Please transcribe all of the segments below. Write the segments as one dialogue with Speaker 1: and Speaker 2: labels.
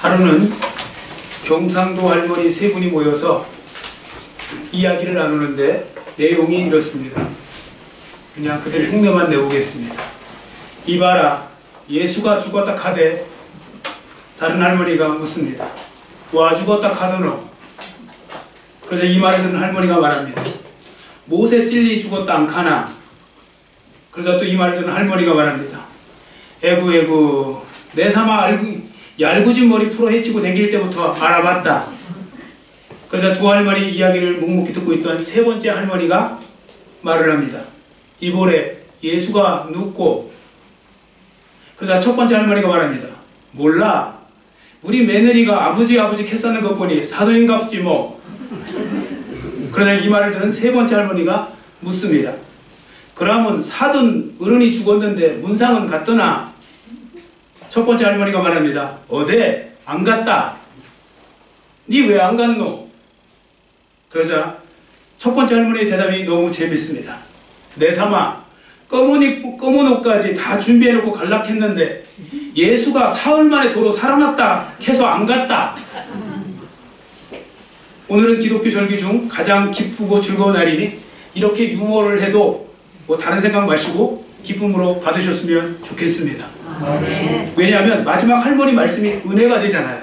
Speaker 1: 하루는 경상도 할머니 세 분이 모여서 이야기를 나누는데 내용이 이렇습니다. 그냥 그들 흉내만 내보겠습니다. 이봐라, 예수가 죽었다 카대. 다른 할머니가 묻습니다. 와 죽었다 카더노. 그래서 이 말을 듣는 할머니가 말합니다. 못에 찔리 죽었다 안 카나. 그래서 또 이 말을 듣는 할머니가 말합니다. 에구 내 삼아 얄궂은 머리 풀어 헤치고 댕길 때부터 알아봤다. 그래서 두 할머니 이야기를 묵묵히 듣고 있던 세 번째 할머니가 말을 합니다. 이보래 예수가 눕고. 그래서 첫 번째 할머니가 말합니다. 몰라. 우리 며느리가 아버지 캐싸는 것 보니 사돈인갑지 뭐. 그러자 이 말을 들은 세 번째 할머니가 묻습니다. 그러면 사돈 어른이 죽었는데 문상은 갔더나? 첫 번째 할머니가 말합니다. 어데? 안 갔다. 니 왜 안 갔노? 그러자 첫 번째 할머니의 대답이 너무 재밌습니다. 내 삼아 검은 옷까지 다 준비해놓고 갈락했는데 예수가 사흘 만에 도로 살아났다 해서 안 갔다. 오늘은 기독교 절기 중 가장 기쁘고 즐거운 날이니 이렇게 유머를 해도 뭐 다른 생각 마시고 기쁨으로 받으셨으면 좋겠습니다. 왜냐하면 마지막 할머니 말씀이 은혜가 되잖아요.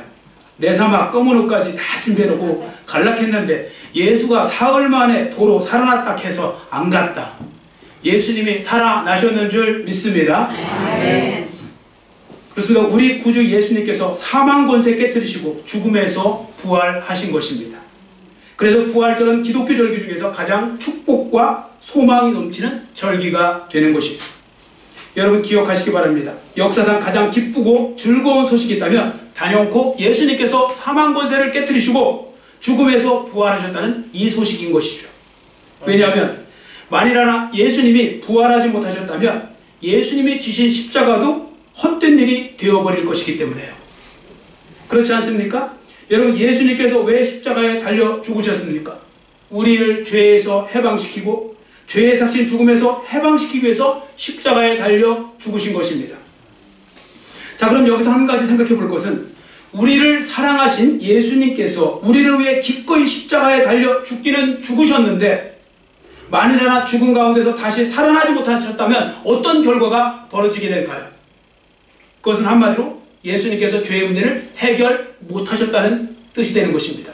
Speaker 1: 내 삼아 검은 옷까지 다 준비해놓고 갈락했는데 예수가 사흘 만에 도로 살아났다 해서 안 갔다. 예수님이 살아나셨는 줄 믿습니다. 그렇습니다. 우리 구주 예수님께서 사망 권세 깨뜨리시고 죽음에서 부활하신 것입니다. 그래서 부활절은 기독교 절기 중에서 가장 축복과 소망이 넘치는 절기가 되는 것이죠. 여러분 기억하시기 바랍니다. 역사상 가장 기쁘고 즐거운 소식이 있다면 단연코 예수님께서 사망 권세를 깨뜨리시고 죽음에서 부활하셨다는 이 소식인 것이죠. 왜냐하면 만일 예수님이 부활하지 못하셨다면 예수님이 지신 십자가도 헛된 일이 되어버릴 것이기 때문에요. 그렇지 않습니까? 여러분 예수님께서 왜 십자가에 달려 죽으셨습니까? 우리를 죄에서 해방시키고 죄의 삭신 죽음에서 해방시키기 위해서 십자가에 달려 죽으신 것입니다. 자, 그럼 여기서 한 가지 생각해 볼 것은 우리를 사랑하신 예수님께서 우리를 위해 기꺼이 십자가에 달려 죽기는 죽으셨는데 만일이나 죽음 가운데서 다시 살아나지 못하셨다면 어떤 결과가 벌어지게 될까요? 그것은 한마디로 예수님께서 죄의 문제를 해결 못하셨다는 뜻이 되는 것입니다.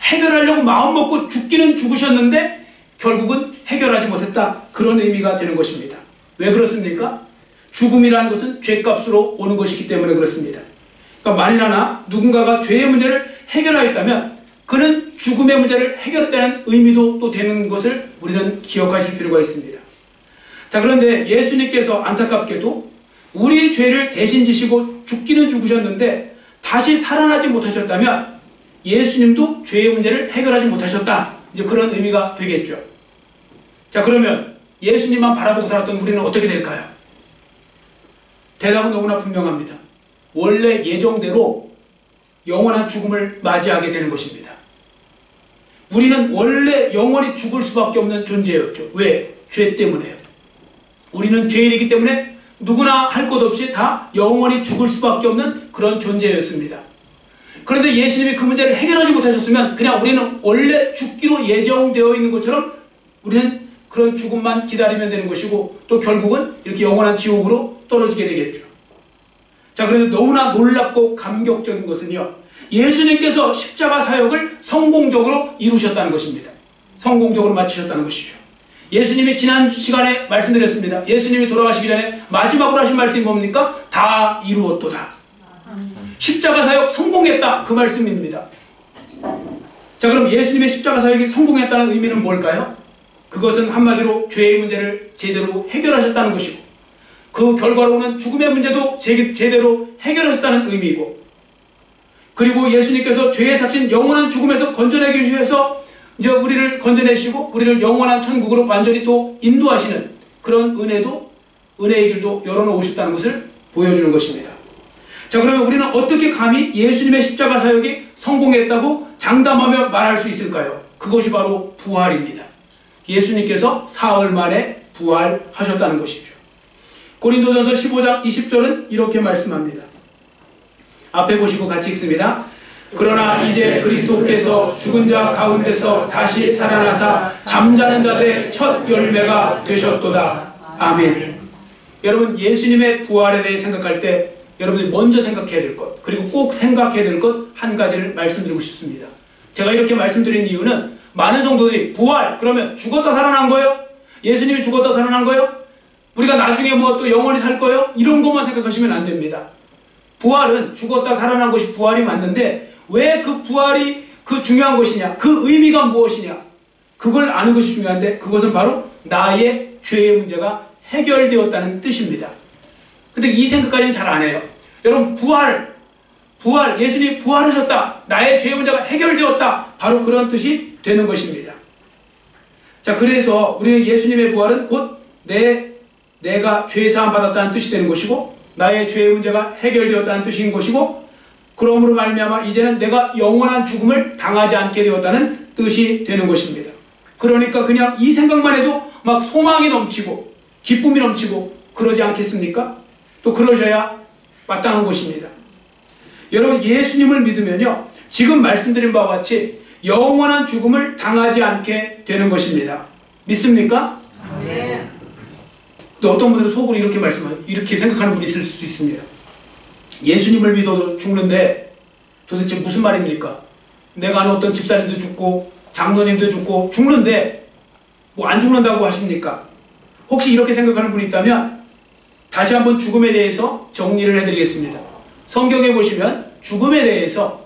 Speaker 1: 해결하려고 마음먹고 죽기는 죽으셨는데 결국은 해결하지 못했다. 그런 의미가 되는 것입니다. 왜 그렇습니까? 죽음이라는 것은 죄값으로 오는 것이기 때문에 그렇습니다. 그러니까 만일하나 누군가가 죄의 문제를 해결하였다면 그는 죽음의 문제를 해결했다는 의미도 또 되는 것을 우리는 기억하실 필요가 있습니다. 자, 그런데 예수님께서 안타깝게도 우리 죄를 대신 지시고 죽기는 죽으셨는데 다시 살아나지 못하셨다면 예수님도 죄의 문제를 해결하지 못하셨다. 이제 그런 의미가 되겠죠. 자, 그러면 예수님만 바라보고 살았던 우리는 어떻게 될까요? 대답은 너무나 분명합니다. 원래 예정대로 영원한 죽음을 맞이하게 되는 것입니다. 우리는 원래 영원히 죽을 수밖에 없는 존재였죠. 왜? 죄 때문에요. 우리는 죄인이기 때문에 누구나 할 것 없이 다 영원히 죽을 수밖에 없는 그런 존재였습니다. 그런데 예수님이 그 문제를 해결하지 못하셨으면 그냥 우리는 원래 죽기로 예정되어 있는 것처럼 우리는 그런 죽음만 기다리면 되는 것이고 또 결국은 이렇게 영원한 지옥으로 떨어지게 되겠죠. 자, 그런데 너무나 놀랍고 감격적인 것은요, 예수님께서 십자가 사역을 성공적으로 이루셨다는 것입니다. 성공적으로 마치셨다는 것이죠. 예수님이 지난 시간에 말씀드렸습니다. 예수님이 돌아가시기 전에 마지막으로 하신 말씀이 뭡니까? 다 이루었도다. 십자가 사역 성공했다. 그 말씀입니다. 자, 그럼 예수님의 십자가 사역이 성공했다는 의미는 뭘까요? 그것은 한마디로 죄의 문제를 제대로 해결하셨다는 것이고 그 결과로 오는 죽음의 문제도 제대로 해결하셨다는 의미이고 그리고 예수님께서 죄의 삭신 영원한 죽음에서 건져내기 위해서 이제 우리를 건져내시고 우리를 영원한 천국으로 완전히 또 인도하시는 그런 은혜의 길도 열어놓으셨다는 것을 보여주는 것입니다. 자, 그러면 우리는 어떻게 감히 예수님의 십자가 사역이 성공했다고 장담하며 말할 수 있을까요? 그것이 바로 부활입니다. 예수님께서 사흘 만에 부활하셨다는 것이죠. 고린도전서 15장 20절은 이렇게 말씀합니다. 앞에 보시고 같이 읽습니다. 그러나 이제 그리스도께서 죽은 자 가운데서 다시 살아나사 잠자는 자들의 첫 열매가 되셨도다. 아멘. 여러분, 예수님의 부활에 대해 생각할 때 여러분들이 먼저 생각해야 될 것, 그리고 꼭 생각해야 될 것 한 가지를 말씀드리고 싶습니다. 제가 이렇게 말씀드린 이유는 많은 성도들이 부활 그러면 죽었다 살아난 거예요? 예수님이 죽었다 살아난 거예요? 우리가 나중에 뭐 또 영원히 살 거예요? 이런 것만 생각하시면 안 됩니다. 부활은 죽었다 살아난 것이 부활이 맞는데 왜 그 부활이 그 중요한 것이냐, 그 의미가 무엇이냐, 그걸 아는 것이 중요한데 그것은 바로 나의 죄의 문제가 해결되었다는 뜻입니다. 근데 이 생각까지는 잘 안 해요. 여러분, 부활, 예수님이 부활하셨다, 나의 죄의 문제가 해결되었다, 바로 그런 뜻이 되는 것입니다. 자, 그래서 우리는 예수님의 부활은 곧 내가 죄사함 받았다는 뜻이 되는 것이고, 나의 죄의 문제가 해결되었다는 뜻인 것이고, 그러므로 말미암아 이제는 내가 영원한 죽음을 당하지 않게 되었다는 뜻이 되는 것입니다. 그러니까 그냥 이 생각만 해도 막 소망이 넘치고 기쁨이 넘치고 그러지 않겠습니까? 또 그러셔야 마땅한 것입니다. 여러분, 예수님을 믿으면요, 지금 말씀드린 바와 같이 영원한 죽음을 당하지 않게 되는 것입니다. 믿습니까? 네. 또 어떤 분들은 속으로 이렇게 생각하는 분이 있을 수도 있습니다. 예수님을 믿어도 죽는데 도대체 무슨 말입니까? 내가 아는 어떤 집사님도 죽고 장로님도 죽고 죽는데 뭐 안 죽는다고 하십니까? 혹시 이렇게 생각하는 분이 있다면 다시 한번 죽음에 대해서 정리를 해드리겠습니다. 성경에 보시면 죽음에 대해서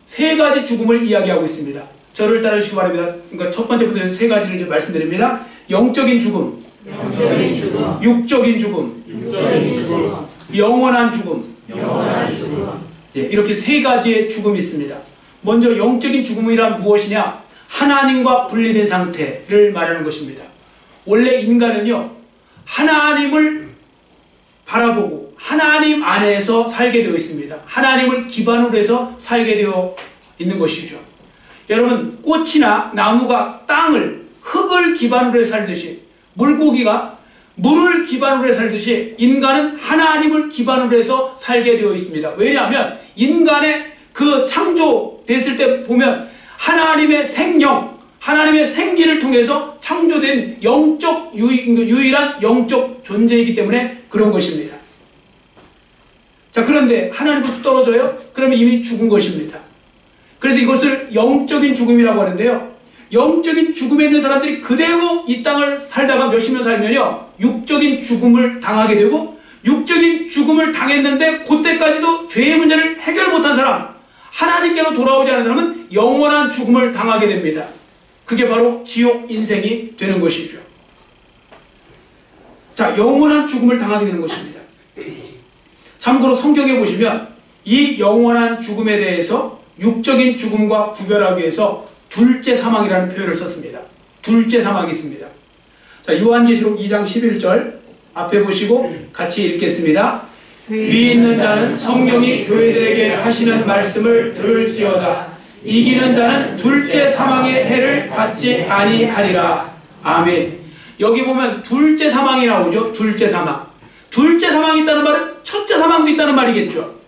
Speaker 1: 세 가지 죽음을 이야기하고 있습니다. 저를 따라주시기 바랍니다. 그러니까 첫 번째부터 세 가지를 이제 말씀드립니다. 영적인 죽음, 육적인 죽음, 영원한 죽음. 예, 이렇게 세 가지의 죽음이 있습니다. 먼저 영적인 죽음이란 무엇이냐? 하나님과 분리된 상태를 말하는 것입니다. 원래 인간은요, 하나님을 바라보고 하나님 안에서 살게 되어 있습니다. 하나님을 기반으로 해서 살게 되어 있는 것이죠. 여러분, 꽃이나 나무가 땅을, 흙을 기반으로 해서 살듯이, 물고기가 물을 기반으로 해서 살듯이 인간은 하나님을 기반으로 해서 살게 되어 있습니다. 왜냐하면 인간의 그 창조됐을 때 보면 하나님의 생명, 하나님의 생기를 통해서 창조된 유일한 영적 존재이기 때문에 그런 것입니다. 자, 그런데 하나님부터 떨어져요? 그러면 이미 죽은 것입니다. 그래서 이것을 영적인 죽음이라고 하는데요, 영적인 죽음에 있는 사람들이 그대로 이 땅을 살다가 몇십 년 살면요, 육적인 죽음을 당하게 되고, 육적인 죽음을 당했는데 그때까지도 죄의 문제를 해결 못한 사람, 하나님께로 돌아오지 않은 사람은 영원한 죽음을 당하게 됩니다. 그게 바로 지옥 인생이 되는 것이죠. 자, 영원한 죽음을 당하게 되는 것입니다. 참고로 성경에 보시면 이 영원한 죽음에 대해서 육적인 죽음과 구별하기 위해서 둘째 사망이라는 표현을 썼습니다. 둘째 사망이 있습니다. 자, 요한계시록 2장 11절 앞에 보시고 같이 읽겠습니다. 귀 있는 자는 성령이 교회들에게 하시는 말씀을 들을지어다. 이기는 자는 둘째 사망의 해를 받지 아니하리라. 아멘. 여기 보면 둘째 사망이 나오죠. 둘째 사망. 둘째 사망이 있다는 말은 첫째 사망도 있다는 말이겠죠.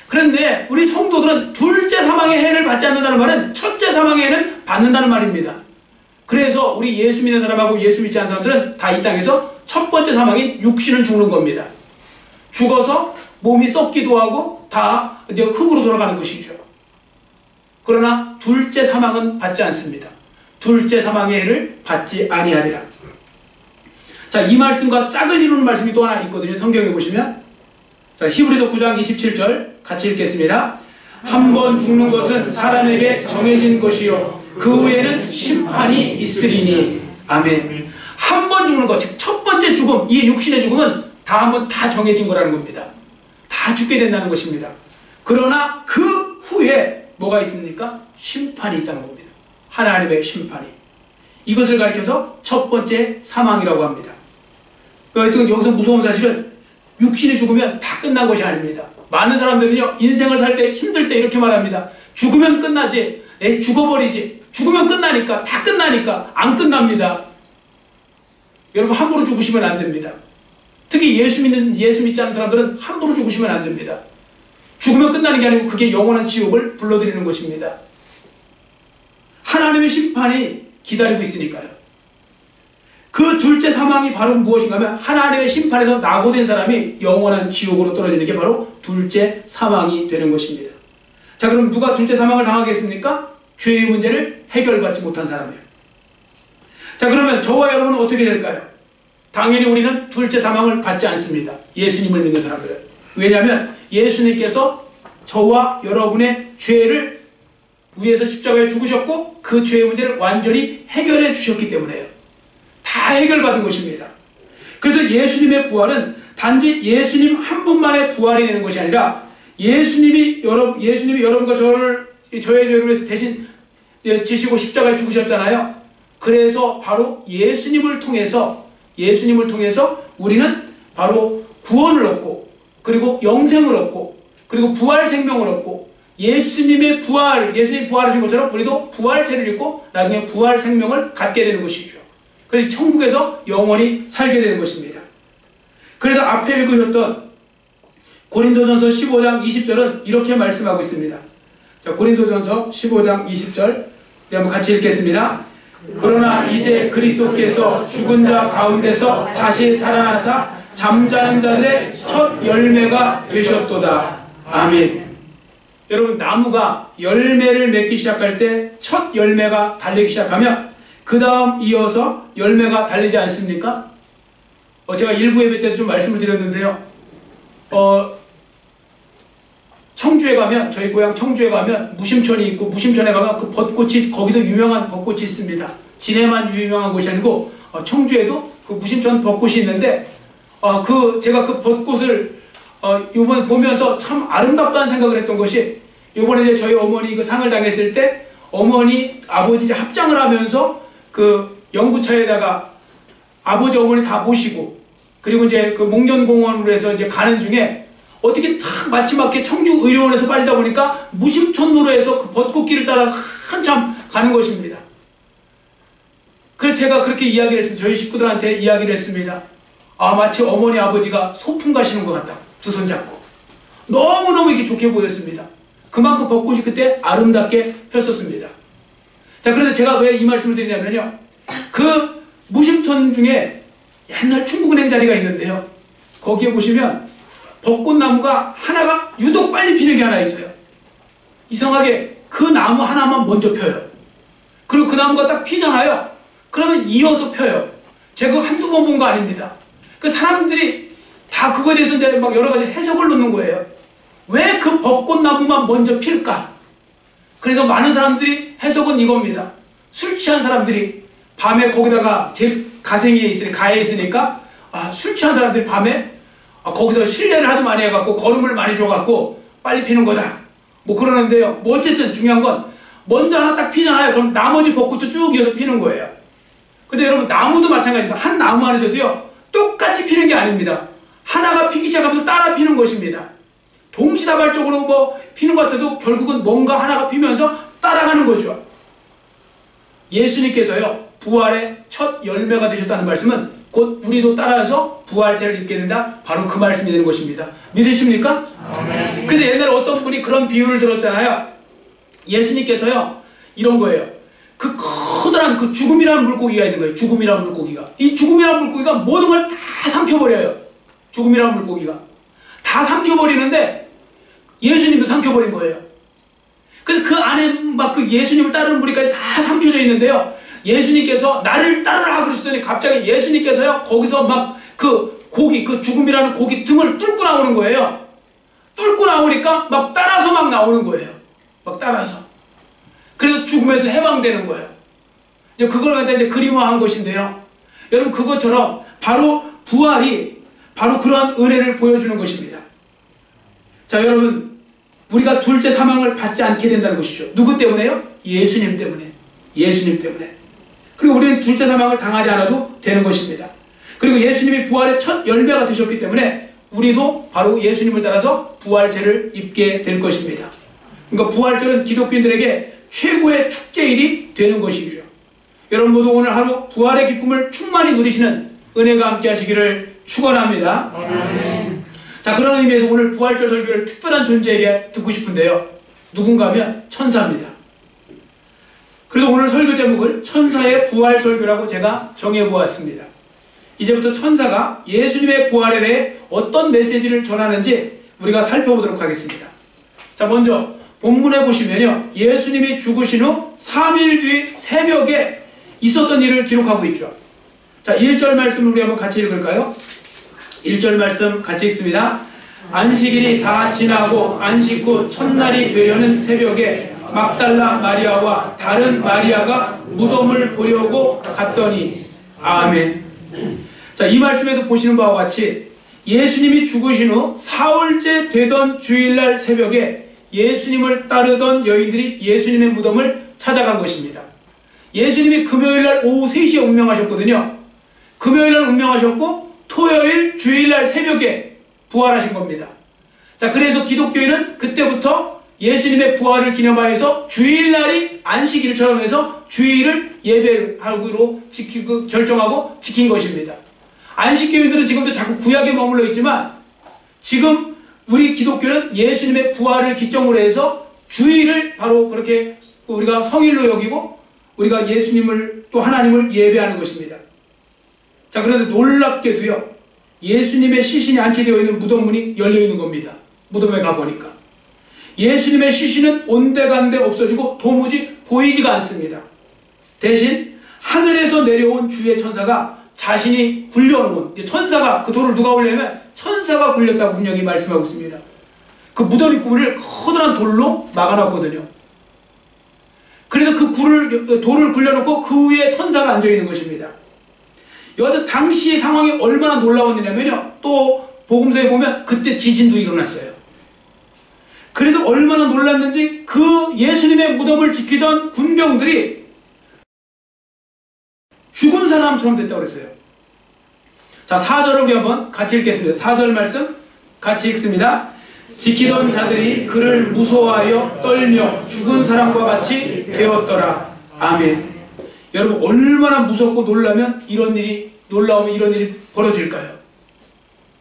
Speaker 1: 그런데 우리 성도들은 둘째 사망의 해를 받지 않는다는 말은 첫째 사망의 해를 받는다는 말입니다. 그래서 우리 예수 믿는 사람하고 예수 믿지 않는 사람들은 다 이 땅에서 첫 번째 사망인 육신은 죽는 겁니다. 죽어서 몸이 썩기도 하고 다 이제 흙으로 돌아가는 것이죠. 그러나 둘째 사망은 받지 않습니다. 둘째 사망의 해를 받지 아니하리라. 자, 이 말씀과 짝을 이루는 말씀이 또 하나 있거든요. 성경에 보시면, 자, 히브리서 9장 27절 같이 읽겠습니다. 한 번 죽는 것은 사람에게 정해진 것이요 그 후에는 심판이 있으리니. 아멘. 한 번 죽는 것, 즉 첫 번째 죽음, 이 육신의 죽음은 다 한 번 다 정해진 거라는 겁니다. 다 죽게 된다는 것입니다. 그러나 그 후에 뭐가 있습니까? 심판이 있다는 겁니다. 하나님의 심판이. 이것을 가리켜서 첫 번째 사망이라고 합니다. 그러니까 여기서 무서운 사실은 육신이 죽으면 다 끝난 것이 아닙니다. 많은 사람들은요, 인생을 살 때 힘들 때 이렇게 말합니다. 죽으면 끝나지, 죽어버리지, 죽으면 끝나니까, 다 끝나니까. 안 끝납니다. 여러분, 함부로 죽으시면 안 됩니다. 특히 예수 믿지 않는 사람들은 함부로 죽으시면 안 됩니다. 죽으면 끝나는 게 아니고 그게 영원한 지옥을 불러들이는 것입니다. 하나님의 심판이 기다리고 있으니까요. 그 둘째 사망이 바로 무엇인가 하면 하나님의 심판에서 낙오된 사람이 영원한 지옥으로 떨어지는 게 바로 둘째 사망이 되는 것입니다. 자, 그럼 누가 둘째 사망을 당하겠습니까? 죄의 문제를 해결받지 못한 사람이에요. 자, 그러면 저와 여러분은 어떻게 될까요? 당연히 우리는 둘째 사망을 받지 않습니다. 예수님을 믿는 사람들은. 왜냐하면 예수님께서 저와 여러분의 죄를 위해서 십자가에 죽으셨고 그 죄의 문제를 완전히 해결해 주셨기 때문에요. 다 해결받은 것입니다. 그래서 예수님의 부활은 단지 예수님 한 분만의 부활이 되는 것이 아니라 예수님이 여러분과 저의 죄를 위해서 대신 지시고 십자가에 죽으셨잖아요. 그래서 바로 예수님을 통해서 우리는 바로 구원을 얻고 그리고 영생을 얻고 그리고 부활 생명을 얻고 예수님 부활하신 것처럼 우리도 부활체를 입고 나중에 부활 생명을 갖게 되는 것이죠. 그래서 천국에서 영원히 살게 되는 것입니다. 그래서 앞에 읽으셨던 고린도전서 15장 20절은 이렇게 말씀하고 있습니다. 자, 고린도전서 15장 20절 우리 한번 같이 읽겠습니다. 그러나 이제 그리스도께서 죽은 자 가운데서 다시 살아나사 잠자는 자들의 첫 열매가 되셨도다. 아멘. 여러분, 나무가 열매를 맺기 시작할 때 첫 열매가 달리기 시작하면 그 다음 이어서 열매가 달리지 않습니까? 제가 일부 예배 때도 좀 말씀을 드렸는데요. 청주에 가면, 저희 고향 청주에 가면 무심촌이 있고, 무심촌에 가면 그 벚꽃이, 거기도 유명한 벚꽃이 있습니다. 진해만 유명한 곳이 아니고 청주에도 그 무심촌 벚꽃이 있는데 제가 그 벚꽃을 요번 보면서 참 아름답다는 생각을 했던 것이, 요번에 이제 저희 어머니 그 상을 당했을 때 어머니 아버지 합장을 하면서 그 영구차에다가 아버지 어머니 다 모시고 그리고 이제 그 목련공원으로 해서 이제 가는 중에 어떻게 딱 마지막에 청주의료원에서 빠지다 보니까 무심촌로로 해서 그 벚꽃길을 따라 한참 가는 것입니다. 그래서 제가 그렇게 이야기를 했습니다. 저희 식구들한테 이야기를 했습니다. 마치 어머니 아버지가 소풍 가시는 것 같다. 두 손 잡고. 너무너무 이렇게 좋게 보였습니다. 그만큼 벚꽃이 그때 아름답게 폈었습니다. 자, 그래서 제가 왜 이 말씀을 드리냐면요. 그 무심촌 중에 옛날 충북은행 자리가 있는데요. 거기에 보시면 벚꽃나무가 하나가 유독 빨리 피는 게 하나 있어요. 이상하게 그 나무 하나만 먼저 펴요. 그리고 그 나무가 딱 피잖아요. 그러면 이어서 펴요. 제가 그거 한두 번 본 거 아닙니다. 그 사람들이 다 그거에 대해서 이제 막 여러 가지 해석을 놓는 거예요. 왜 그 벚꽃나무만 먼저 필까? 그래서 많은 사람들이 해석은 이겁니다. 술 취한 사람들이 밤에 거기다가 제일 가에 있으니까 술 취한 사람들이 밤에 거기서 실례를 하도 많이 해갖고 걸음을 많이 줘갖고 빨리 피는 거다. 뭐 그러는데요. 뭐 어쨌든 중요한 건 먼저 하나 딱 피잖아요. 그럼 나머지 벚꽃도 쭉 이어서 피는 거예요. 근데 여러분, 나무도 마찬가지입니다. 한 나무 안에서도요, 똑같이 피는 게 아닙니다. 하나가 피기 시작하면서 따라 피는 것입니다. 동시다발적으로 뭐 피는 것 같아도 결국은 뭔가 하나가 피면서 따라가는 거죠. 예수님께서요, 부활의 첫 열매가 되셨다는 말씀은 곧 우리도 따라서 부활체를 입게 된다. 바로 그 말씀이 되는 것입니다. 믿으십니까? 아멘. 그래서 옛날에 어떤 분이 그런 비유를 들었잖아요. 예수님께서요, 이런 거예요. 그 커다란 그 죽음이라는 물고기가 있는 거예요. 죽음이라는 물고기가. 이 죽음이라는 물고기가 모든 걸 다 삼켜버려요. 죽음이라는 물고기가. 다 삼켜버리는데 예수님도 삼켜버린 거예요. 그래서 그 안에 막 그 예수님을 따르는 무리까지 다 삼켜져 있는데요. 예수님께서 나를 따르라 그러시더니 갑자기 예수님께서요, 거기서 막 그 고기, 그 죽음이라는 고기 등을 뚫고 나오는 거예요. 뚫고 나오니까 막 따라서 막 나오는 거예요. 막 따라서. 그래서 죽음에서 해방되는 거예요. 이제 그걸 갖다 이제 그림화한 것인데요. 여러분, 그것처럼 바로 부활이 바로 그러한 은혜를 보여주는 것입니다. 자, 여러분, 우리가 둘째 사망을 받지 않게 된다는 것이죠. 누구 때문에요? 예수님 때문에. 예수님 때문에. 그리고 우리는 둘째 사망을 당하지 않아도 되는 것입니다. 그리고 예수님이 부활의 첫 열매가 되셨기 때문에 우리도 바로 예수님을 따라서 부활체를 입게 될 것입니다. 그러니까 부활절은 기독교인들에게 최고의 축제일이 되는 것이죠. 여러분 모두 오늘 하루 부활의 기쁨을 충만히 누리시는 은혜가 함께 하시기를 축원합니다. 아멘. 자, 그런 의미에서 오늘 부활절 설교를 특별한 존재에게 듣고 싶은데요. 누군가 하면 천사입니다. 그래서 오늘 설교 제목을 천사의 부활 설교라고 제가 정해보았습니다. 이제부터 천사가 예수님의 부활에 대해 어떤 메시지를 전하는지 우리가 살펴보도록 하겠습니다. 자, 먼저 본문에 보시면요, 예수님이 죽으신 후 3일 뒤 새벽에 있었던 일을 기록하고 있죠. 자, 1절 말씀을 우리 한번 같이 읽을까요? 1절 말씀 같이 읽습니다. 안식일이 다 지나고 안식 후 첫날이 되려는 새벽에 막달라 마리아와 다른 마리아가 무덤을 보려고 갔더니. 아멘. 자, 이 말씀에서 보시는 바와 같이 예수님이 죽으신 후 사흘째 되던 주일날 새벽에 예수님을 따르던 여인들이 예수님의 무덤을 찾아간 것입니다. 예수님이 금요일날 오후 3시에 운명하셨거든요. 금요일날 운명하셨고 토요일 주일날 새벽에 부활하신 겁니다. 자, 그래서 기독교인은 그때부터 예수님의 부활을 기념하여서 주일날이 안식일처럼 해서 주일을 예배하기로 결정하고 지킨 것입니다. 안식교인들은 지금도 자꾸 구약에 머물러 있지만 지금 우리 기독교는 예수님의 부활을 기점으로 해서 주일을 바로 그렇게 우리가 성일로 여기고 우리가 예수님을 또 하나님을 예배하는 것입니다. 자, 그런데 놀랍게도요, 예수님의 시신이 안치되어 있는 무덤문이 열려 있는 겁니다. 무덤에 가보니까 예수님의 시신은 온데간데 없어지고 도무지 보이지가 않습니다. 대신 하늘에서 내려온 주의 천사가 자신이 굴려놓은, 천사가, 그 돌을 누가 올려면 천사가 굴렸다고 분명히 말씀하고 있습니다. 그 무덤 입구를 커다란 돌로 막아놨거든요. 그래서 그 돌을 굴려놓고 그 위에 천사가 앉아있는 것입니다. 여하튼 당시 상황이 얼마나 놀라웠느냐면요, 또 복음서에 보면 그때 지진도 일어났어요. 그래서 얼마나 놀랐는지 그 예수님의 무덤을 지키던 군병들이 죽은 사람처럼 됐다고 그랬어요. 자, 4절을 우리 한번 같이 읽겠습니다. 4절 말씀 같이 읽습니다. 지키던 자들이 그를 무서워하여 떨며 죽은 사람과 같이 되었더라. 아멘. 여러분, 얼마나 무섭고 놀라면 놀라우면 이런 일이 벌어질까요?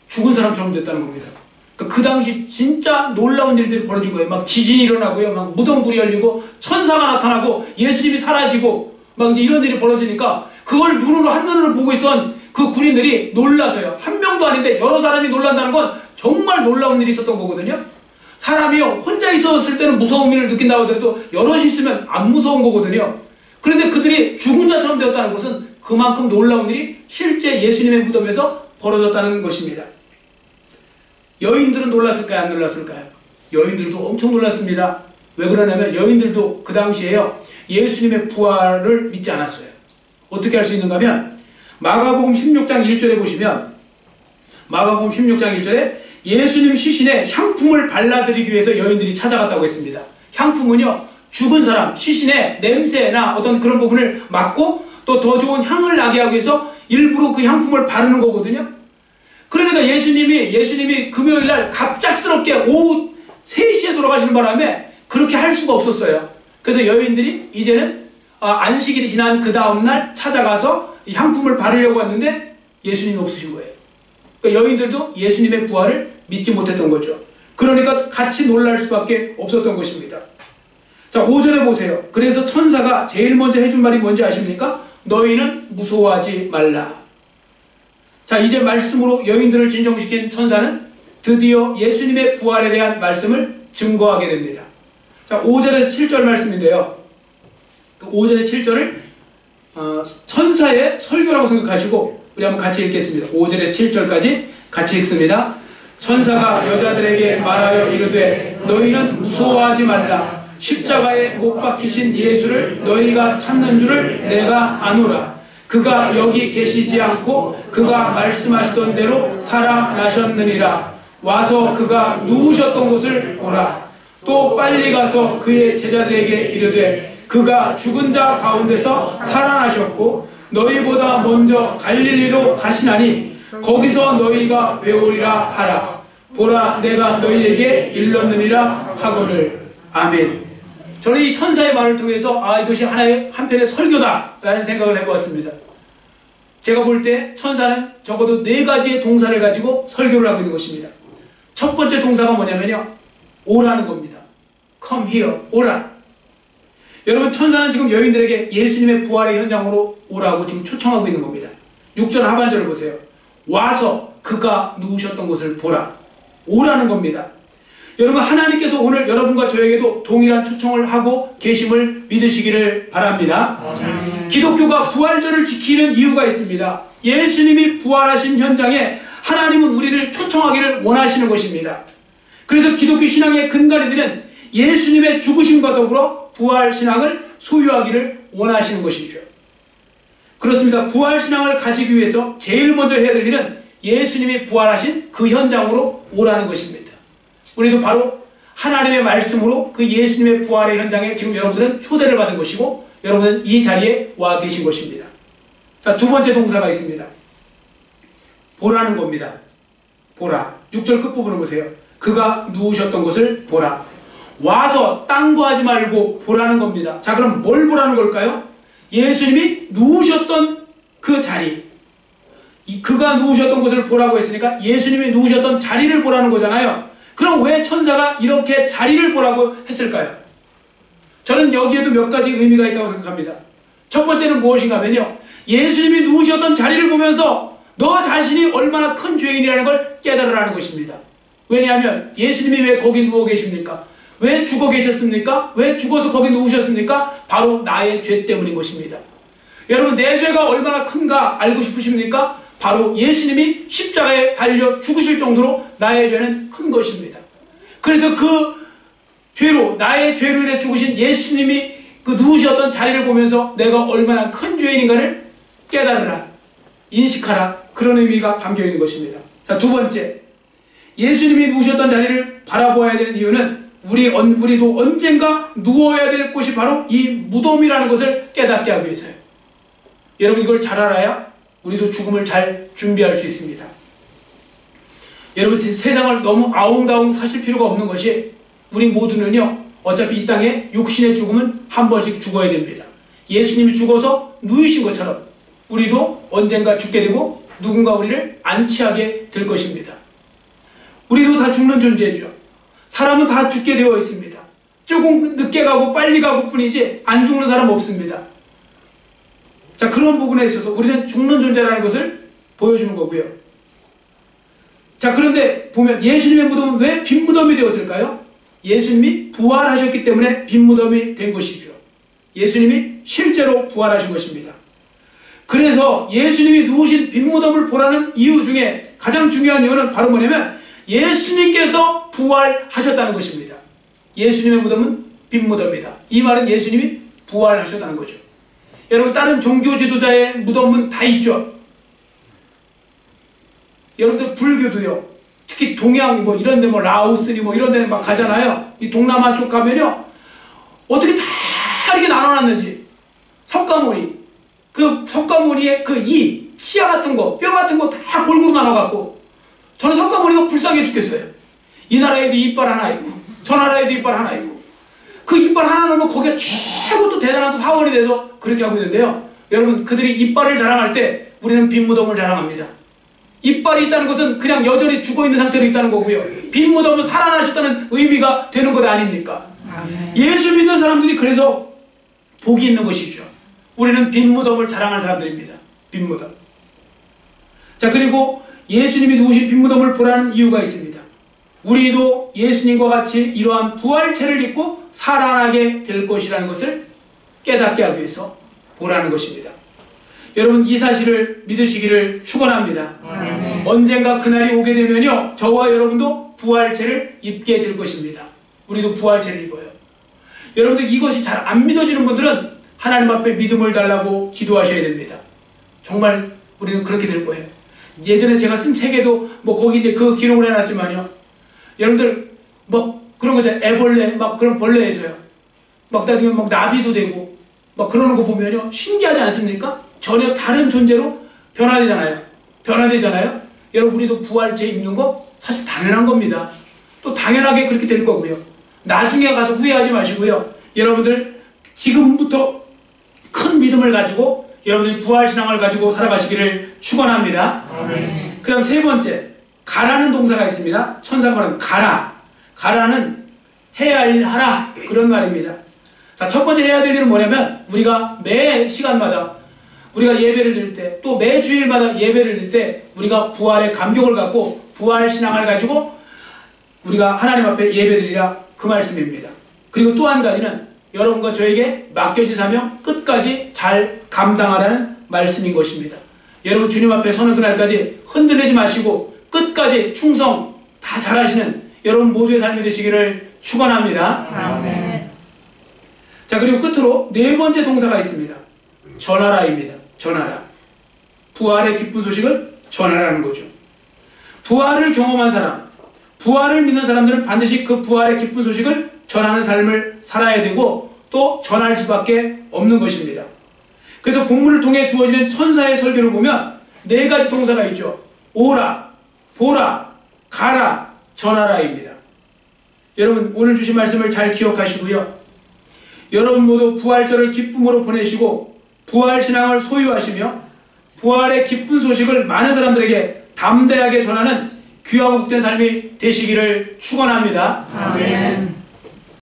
Speaker 1: 죽은 사람처럼 됐다는 겁니다. 그 당시 진짜 놀라운 일들이 벌어진 거예요. 막 지진이 일어나고요, 막 무덤굴이 열리고 천사가 나타나고 예수님이 사라지고 막 이제 이런 일이 벌어지니까 그걸 한눈으로 보고 있던 그 군인들이 놀라서요. 한 명도 아닌데 여러 사람이 놀란다는 건 정말 놀라운 일이 있었던 거거든요. 사람이요, 혼자 있었을 때는 무서운 일을 느낀다고 하더라도 여럿이 있으면 안 무서운 거거든요. 그런데 그들이 죽은 자처럼 되었다는 것은 그만큼 놀라운 일이 실제 예수님의 무덤에서 벌어졌다는 것입니다. 여인들은 놀랐을까요? 안 놀랐을까요? 여인들도 엄청 놀랐습니다. 왜 그러냐면 여인들도 그 당시에요, 예수님의 부활을 믿지 않았어요. 어떻게 할 수 있는가 하면 마가복음 16장 1절에 보시면, 마가복음 16장 1절에 예수님 시신에 향품을 발라드리기 위해서 여인들이 찾아갔다고 했습니다. 향품은요, 죽은 사람 시신의 냄새나 어떤 그런 부분을 막고 또 더 좋은 향을 나게 하기 위해서 일부러 그 향품을 바르는 거거든요. 그러니까 예수님이 금요일날 갑작스럽게 오후 3시에 돌아가시는 바람에 그렇게 할 수가 없었어요. 그래서 여인들이 이제는 안식일이 지난 그 다음날 찾아가서 향품을 바르려고 했는데 예수님이 없으신 거예요. 그러니까 여인들도 예수님의 부활을 믿지 못했던 거죠. 그러니까 같이 놀랄 수밖에 없었던 것입니다. 자, 5절에 보세요. 그래서 천사가 제일 먼저 해준 말이 뭔지 아십니까? 너희는 무서워하지 말라. 자, 이제 말씀으로 여인들을 진정시킨 천사는 드디어 예수님의 부활에 대한 말씀을 증거하게 됩니다. 자, 5절에서 7절 말씀인데요, 그 5절에 7절을 천사의 설교라고 생각하시고 우리 한번 같이 읽겠습니다. 5절에서 7절까지 같이 읽습니다. 천사가 여자들에게 말하여 이르되 너희는 무서워하지 말라. 십자가에 못 박히신 예수를 너희가 찾는 줄을 내가 아노라. 그가 여기 계시지 않고 그가 말씀하시던 대로 살아나셨느니라. 와서 그가 누우셨던 곳을 보라. 또 빨리 가서 그의 제자들에게 이르되 그가 죽은 자 가운데서 살아나셨고 너희보다 먼저 갈릴리로 가시나니 거기서 너희가 배우리라 하라. 보라, 내가 너희에게 일렀느니라 하거늘. 아멘. 저는 이 천사의 말을 통해서 이것이 하나의 한편의 설교다라는 생각을 해보았습니다. 제가 볼 때 천사는 적어도 4가지의 동사를 가지고 설교를 하고 있는 것입니다. 첫 번째 동사가 뭐냐면요, 오라는 겁니다. Come here, 오라. 여러분, 천사는 지금 여인들에게 예수님의 부활의 현장으로 오라고 지금 초청하고 있는 겁니다. 6절 하반절을 보세요. 와서 그가 누우셨던 곳을 보라. 오라는 겁니다. 여러분, 하나님께서 오늘 여러분과 저에게도 동일한 초청을 하고 계심을 믿으시기를 바랍니다. 기독교가 부활절을 지키는 이유가 있습니다. 예수님이 부활하신 현장에 하나님은 우리를 초청하기를 원하시는 것입니다. 그래서 기독교 신앙의 근간이 되는 예수님의 죽으심과 더불어 부활신앙을 소유하기를 원하시는 것이죠. 그렇습니다. 부활신앙을 가지기 위해서 제일 먼저 해야 될 일은 예수님이 부활하신 그 현장으로 오라는 것입니다. 우리도 바로 하나님의 말씀으로 그 예수님의 부활의 현장에 지금 여러분들은 초대를 받은 것이고 여러분은 이 자리에 와 계신 것입니다. 자, 두 번째 동사가 있습니다. 보라는 겁니다. 보라. 6절 끝부분을 보세요. 그가 누우셨던 곳을 보라. 와서 딴 거 하지 말고 보라는 겁니다. 자, 그럼 뭘 보라는 걸까요? 예수님이 누우셨던 그 자리. 그가 누우셨던 곳을 보라고 했으니까 예수님이 누우셨던 자리를 보라는 거잖아요. 그럼 왜 천사가 이렇게 자리를 보라고 했을까요? 저는 여기에도 몇 가지 의미가 있다고 생각합니다. 첫 번째는 무엇인가 하면요, 예수님이 누우셨던 자리를 보면서 너 자신이 얼마나 큰 죄인이라는 걸 깨달으라는 것입니다. 왜냐하면 예수님이 왜 거기 누워 계십니까? 왜 죽어 계셨습니까? 왜 죽어서 거기 누우셨습니까? 바로 나의 죄 때문인 것입니다. 여러분, 내 죄가 얼마나 큰가 알고 싶으십니까? 바로 예수님이 십자가에 달려 죽으실 정도로 나의 죄는 큰 것입니다. 그래서 그 죄로, 나의 죄로 인해 죽으신 예수님이 그 누우셨던 자리를 보면서 내가 얼마나 큰 죄인인가를 깨달으라, 인식하라, 그런 의미가 담겨있는 것입니다. 자, 두 번째, 예수님이 누우셨던 자리를 바라보아야 되는 이유는 우리도 언젠가 누워야 될 곳이 바로 이 무덤이라는 것을 깨닫게 하기 위해서요. 여러분, 이걸 잘 알아야 우리도 죽음을 잘 준비할 수 있습니다. 여러분, 세상을 너무 아웅다웅 사실 필요가 없는 것이, 우리 모두는요, 어차피 이 땅에 육신의 죽음은 한 번씩 죽어야 됩니다. 예수님이 죽어서 누이신 것처럼 우리도 언젠가 죽게 되고 누군가 우리를 안치하게 될 것입니다. 우리도 다 죽는 존재죠. 사람은 다 죽게 되어 있습니다. 조금 늦게 가고 빨리 가고 뿐이지 안 죽는 사람 없습니다. 자, 그런 부분에 있어서 우리는 죽는 존재라는 것을 보여주는 거고요. 자, 그런데 보면 예수님의 무덤은 왜 빈 무덤이 되었을까요? 예수님이 부활하셨기 때문에 빈 무덤이 된 것이죠. 예수님이 실제로 부활하신 것입니다. 그래서 예수님이 누우신 빈 무덤을 보라는 이유 중에 가장 중요한 이유는 바로 뭐냐면 예수님께서 부활하셨다는 것입니다. 예수님의 무덤은 빈 무덤이다. 이 말은 예수님이 부활하셨다는 거죠. 여러분, 다른 종교 지도자의 무덤은 다 있죠. 여러분들 불교도요, 특히 동양 뭐 이런 데 뭐 라오스니 뭐 이런 데 막 가잖아요. 이 동남아 쪽 가면요, 어떻게 다 이렇게 나눠놨는지, 석가모니, 그 석가모니의 그 치아 같은 거, 뼈 같은 거 다 골고루 나눠갖고, 저는 석가모니가 불쌍해 죽겠어요. 이 나라에도 이빨 하나 있고 저 나라에도 이빨 하나 있고, 그 이빨 하나 넣으면 거기가 최고 또 대단한 사원이 돼서 그렇게 하고 있는데요. 여러분, 그들이 이빨을 자랑할 때 우리는 빈 무덤을 자랑합니다. 이빨이 있다는 것은 그냥 여전히 죽어있는 상태로 있다는 거고요. 빈 무덤은 살아나셨다는 의미가 되는 것 아닙니까? 예수 믿는 사람들이 그래서 복이 있는 것이죠. 우리는 빈 무덤을 자랑할 사람들입니다. 빈 무덤. 자, 그리고 예수님이 누우신 빈 무덤을 보라는 이유가 있습니다. 우리도 예수님과 같이 이러한 부활체를 입고 살아나게 될 것이라는 것을 깨닫게 하기 위해서 보라는 것입니다. 여러분, 이 사실을 믿으시기를 축원합니다. 언젠가 그날이 오게 되면요, 저와 여러분도 부활체를 입게 될 것입니다. 우리도 부활체를 입어요. 여러분들, 이것이 잘 안 믿어지는 분들은 하나님 앞에 믿음을 달라고 기도하셔야 됩니다. 정말 우리는 그렇게 될 거예요. 예전에 제가 쓴 책에도 뭐 거기 이제 그 기록을 해놨지만요, 여러분들 뭐 그런 거죠. 애벌레 막 그런 벌레에서요, 막 나중에 막 나비도 되고 막 그러는 거 보면요, 신기하지 않습니까? 전혀 다른 존재로 변화되잖아요. 여러분, 우리도 부활체 입는 거 사실 당연한 겁니다. 또 당연하게 그렇게 될 거고요. 나중에 가서 후회하지 마시고요. 여러분들 지금부터 큰 믿음을 가지고 여러분들이 부활신앙을 가지고 살아가시기를 축원합니다. 그 다음 세 번째, 가라는 동사가 있습니다. 천사가 말하는 가라. 가라는 해야 할 일 하라. 그런 말입니다. 자, 첫 번째 해야 될 일은 뭐냐면 우리가 매 시간마다 우리가 예배를 드릴 때 또 매 주일마다 예배를 드릴 때 우리가 부활의 감격을 갖고 부활 신앙을 가지고 우리가 하나님 앞에 예배드리라 그 말씀입니다. 그리고 또 한 가지는 여러분과 저에게 맡겨진 사명 끝까지 잘 감당하라는 말씀인 것입니다. 여러분 주님 앞에 서는 그날까지 흔들리지 마시고 끝까지 충성 다 잘하시는 여러분 모두의 삶이 되시기를 축원합니다.
Speaker 2: 아멘.
Speaker 1: 자, 그리고 끝으로 네 번째 동사가 있습니다. 전하라입니다. 전하라. 부활의 기쁜 소식을 전하라는 거죠. 부활을 경험한 사람, 부활을 믿는 사람들은 반드시 그 부활의 기쁜 소식을 전하는 삶을 살아야 되고 또 전할 수밖에 없는 것입니다. 그래서 본문을 통해 주어지는 천사의 설교를 보면 네 가지 동사가 있죠. 오라, 보라, 가라, 전하라입니다. 여러분 오늘 주신 말씀을 잘 기억하시고요. 여러분 모두 부활절을 기쁨으로 보내시고 부활신앙을 소유하시며 부활의 기쁜 소식을 많은 사람들에게 담대하게 전하는 귀하고 복된 삶이 되시기를 축원합니다.
Speaker 2: 아멘.